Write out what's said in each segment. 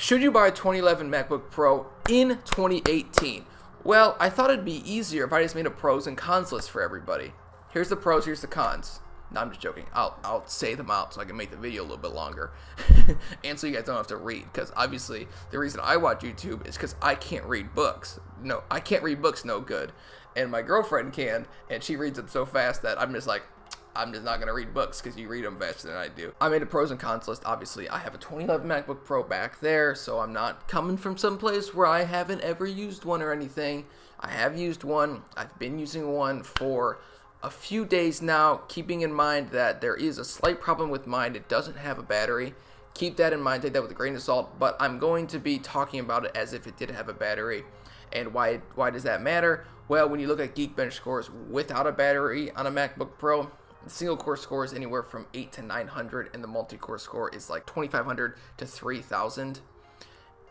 Should you buy a 2011 MacBook Pro in 2018? Well, I thought it'd be easier if I just made a pros and cons list for everybody. Here's the pros, here's the cons. No, I'm just joking. I'll say them out so I can make the video a little bit longer. And so you guys don't have to read. Because obviously, the reason I watch YouTube is because I can't read books. No, I can't read books no good. And my girlfriend can, and she reads them so fast that I'm just like, I'm just not going to read books because you read them faster than I do. I made a pros and cons list. Obviously, I have a 2011 MacBook Pro back there, so I'm not coming from someplace where I haven't ever used one or anything. I have used one. I've been using one for a few days now, keeping in mind that there is a slight problem with mine. It doesn't have a battery. Keep that in mind. Take that with a grain of salt, but I'm going to be talking about it as if it did have a battery. And why does that matter? Well, when you look at Geekbench scores without a battery on a MacBook Pro, the single core score is anywhere from 800 to 900, and the multi-core score is like 2,500 to 3,000.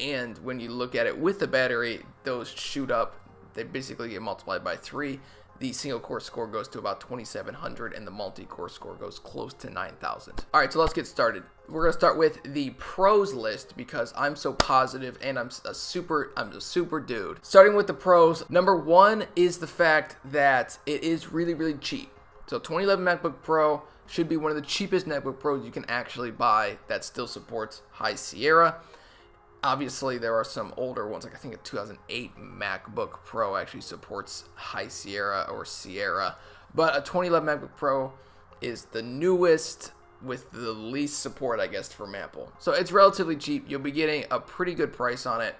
And when you look at it with the battery, those shoot up. They basically get multiplied by 3. The single core score goes to about 2,700, and the multi-core score goes close to 9,000. All right, so let's get started. We're gonna start with the pros list because I'm so positive and I'm a super dude. Starting with the pros, number one is the fact that it is really, really cheap. So 2011 MacBook Pro should be one of the cheapest MacBook Pros you can actually buy that still supports High Sierra. Obviously, there are some older ones, like I think a 2008 MacBook Pro actually supports High Sierra or Sierra. But a 2011 MacBook Pro is the newest with the least support, I guess, from Apple. So it's relatively cheap. You'll be getting a pretty good price on it.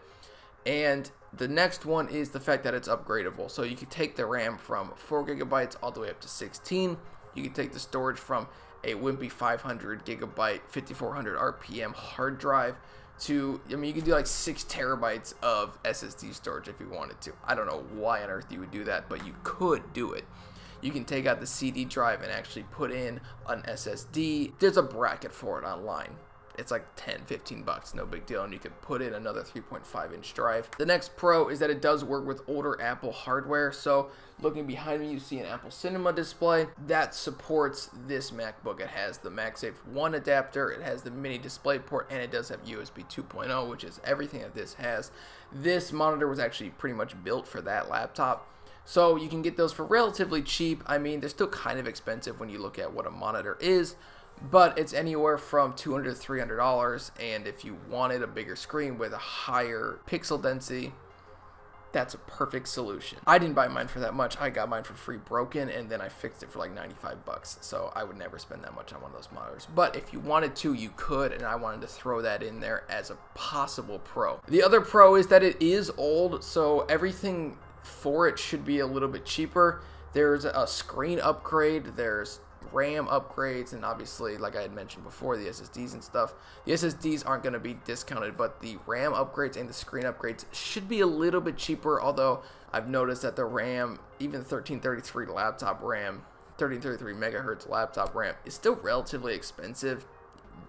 And the next one is the fact that it's upgradable. So you can take the RAM from 4 gigabytes all the way up to 16. You can take the storage from a wimpy 500 gigabyte, 5400 RPM hard drive to, I mean, you can do like 6 terabytes of SSD storage if you wanted to. I don't know why on earth you would do that, but you could do it. You can take out the CD drive and actually put in an SSD. There's a bracket for it online. It's like 10, 15 bucks, no big deal, and you could put in another 3.5 inch drive. The next pro is that it does work with older Apple hardware. So looking behind me, you see an Apple Cinema display that supports this MacBook. It has the MagSafe 1 adapter, it has the mini display port, and it does have USB 2.0, which is everything that this has. This monitor was actually pretty much built for that laptop. So you can get those for relatively cheap. I mean, they're still kind of expensive when you look at what a monitor is, but it's anywhere from $200 to $300, and if you wanted a bigger screen with a higher pixel density, that's a perfect solution. I didn't buy mine for that much. I got mine for free broken, and then I fixed it for like 95 bucks, so I would never spend that much on one of those monitors. But if you wanted to, you could, and I wanted to throw that in there as a possible pro. The other pro is that it is old, so everything for it should be a little bit cheaper. There's a screen upgrade, there's RAM upgrades, and obviously, like I had mentioned before, the SSDs and stuff. The SSDs aren't going to be discounted, but the RAM upgrades and the screen upgrades should be a little bit cheaper, although I've noticed that the RAM, even 1333 laptop RAM, 1333 megahertz laptop RAM, is still relatively expensive.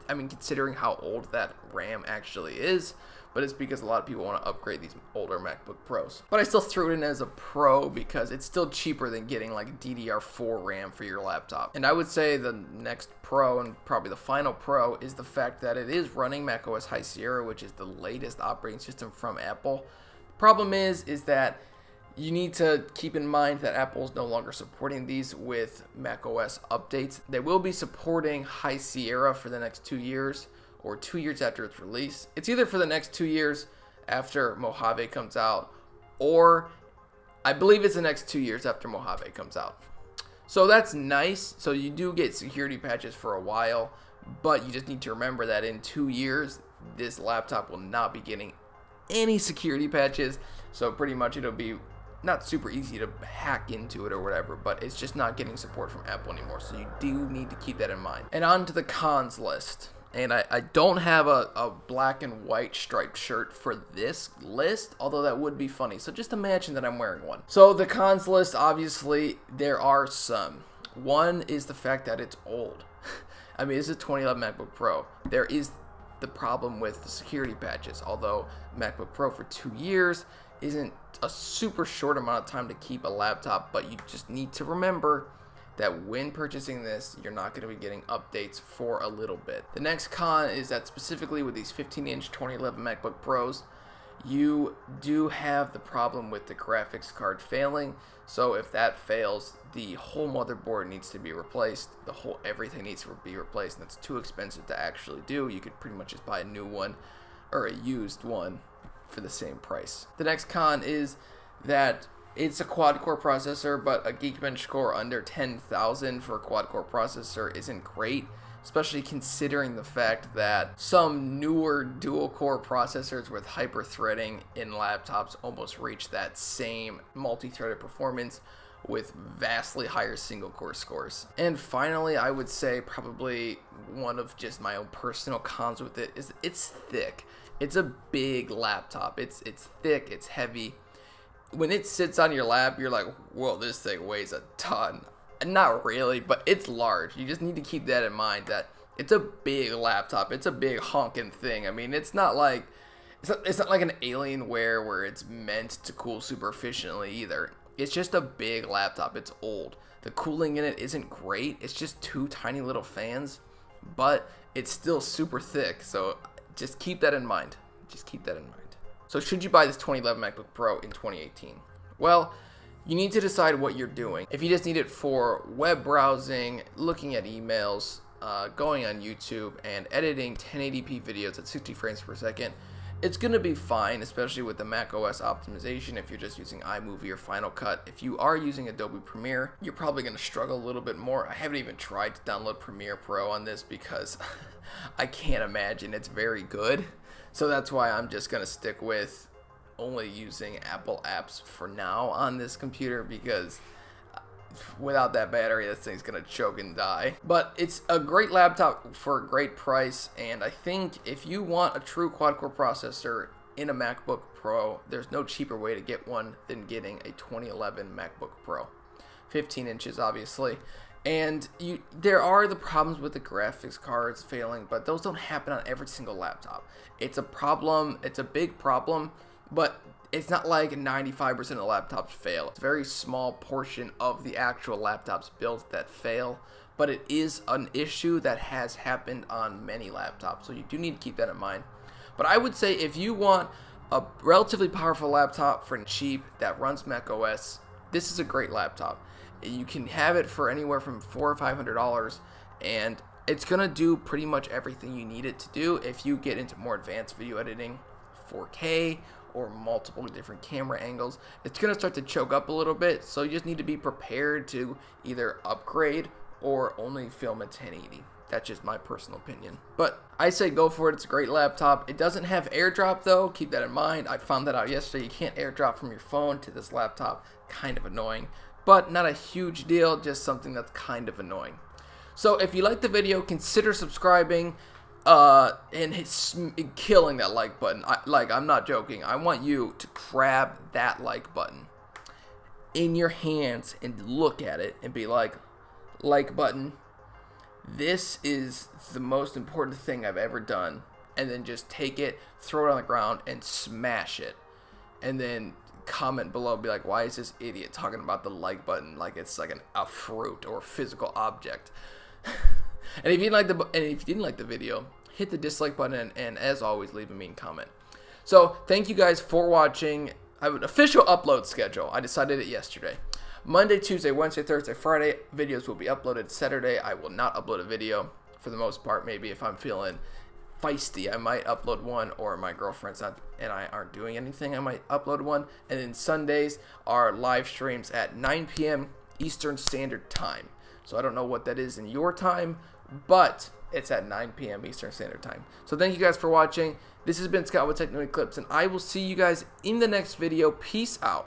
I mean, considering how old that RAM actually is, but it's because a lot of people want to upgrade these older MacBook Pros. But I still threw it in as a pro because it's still cheaper than getting like DDR4 RAM for your laptop. And I would say the next pro, and probably the final pro, is the fact that it is running macOS High Sierra, which is the latest operating system from Apple. The problem is that you need to keep in mind that Apple is no longer supporting these with macOS updates. They will be supporting High Sierra for the next 2 years, or 2 years after its release. It's either for the next 2 years after Mojave comes out, or I believe it's the next 2 years after Mojave comes out. So that's nice. So you do get security patches for a while, but you just need to remember that in 2 years, this laptop will not be getting any security patches. So pretty much it'll be not super easy to hack into it or whatever, but it's just not getting support from Apple anymore. So you do need to keep that in mind. And on to the cons list. And I don't have a black and white striped shirt for this list, although that would be funny. So just imagine that I'm wearing one. So the cons list, obviously, there are some. One is the fact that it's old. I mean, it's a 2011 MacBook Pro. There is the problem with the security patches, although MacBook Pro for 2 years isn't a super short amount of time to keep a laptop, but you just need to remember that when purchasing this, you're not going to be getting updates for a little bit. The next con is that specifically with these 15-inch 2011 MacBook Pros, you do have the problem with the graphics card failing. So if that fails, the whole motherboard needs to be replaced. Everything needs to be replaced, and it's too expensive to actually do. You could pretty much just buy a new one or a used one for the same price. The next con is that it's a quad-core processor, but a Geekbench score under 10,000 for a quad-core processor isn't great, especially considering the fact that some newer dual-core processors with hyper-threading in laptops almost reach that same multi-threaded performance with vastly higher single-core scores. And finally, I would say probably one of just my own personal cons with it is it's thick. It's a big laptop. It's thick, it's heavy. When it sits on your lap, you're like, whoa, this thing weighs a ton. Not really, but it's large. You just need to keep that in mind, that it's a big laptop. It's a big honking thing. I mean, it's not like an Alienware where it's meant to cool super efficiently either. It's just a big laptop. It's old. The cooling in it isn't great. It's just two tiny little fans, but it's still super thick. So just keep that in mind. Just keep that in mind. So should you buy this 2011 MacBook Pro in 2018? Well, you need to decide what you're doing. If you just need it for web browsing, looking at emails, going on YouTube, and editing 1080p videos at 60 frames per second, it's going to be fine, especially with the macOS optimization if you're just using iMovie or Final Cut. If you are using Adobe Premiere, you're probably going to struggle a little bit more. I haven't even tried to download Premiere Pro on this because I can't imagine it's very good. So that's why I'm just going to stick with only using Apple apps for now on this computer, because without that battery, this thing's going to choke and die. But it's a great laptop for a great price, and I think if you want a true quad-core processor in a MacBook Pro, there's no cheaper way to get one than getting a 2011 MacBook Pro. 15 inches, obviously. And there are the problems with the graphics cards failing, but those don't happen on every single laptop. It's a problem, it's a big problem, but it's not like 95% of the laptops fail. It's a very small portion of the actual laptops built that fail, but it is an issue that has happened on many laptops, so you do need to keep that in mind. But I would say if you want a relatively powerful laptop for cheap that runs macOS, this is a great laptop. You can have it for anywhere from $400 or $500, and it's gonna do pretty much everything you need it to do. If you get into more advanced video editing, 4K or multiple different camera angles, it's gonna start to choke up a little bit. So you just need to be prepared to either upgrade or only film at 1080. That's just my personal opinion. But I say go for it. It's a great laptop. It doesn't have AirDrop though. Keep that in mind. I found that out yesterday. You can't AirDrop from your phone to this laptop. Kind of annoying, but not a huge deal. Just something that's kind of annoying. So if you like the video, consider subscribing and killing that like button. I'm not joking. I want you to grab that like button in your hands and look at it and be like button. This is the most important thing I've ever done. And then just take it, throw it on the ground, and smash it. And then comment below, be like, why is this idiot talking about the like button like it's like a fruit or physical object? And if you didn't like the video, hit the dislike button, and as always, leave a mean comment. So thank you guys for watching. I have an official upload schedule. I decided it yesterday. Monday, Tuesday, Wednesday, Thursday, Friday, videos will be uploaded. Saturday, I will not upload a video for the most part. Maybe if I'm feeling feisty, I might upload one, or my girlfriend's not and I aren't doing anything, I might upload one. And then Sundays are live streams at 9 p.m. Eastern Standard Time. So I don't know what that is in your time, but it's at 9 p.m. Eastern Standard Time. So thank you guys for watching. This has been Scott with Techno Eclipse, and I will see you guys in the next video. Peace out.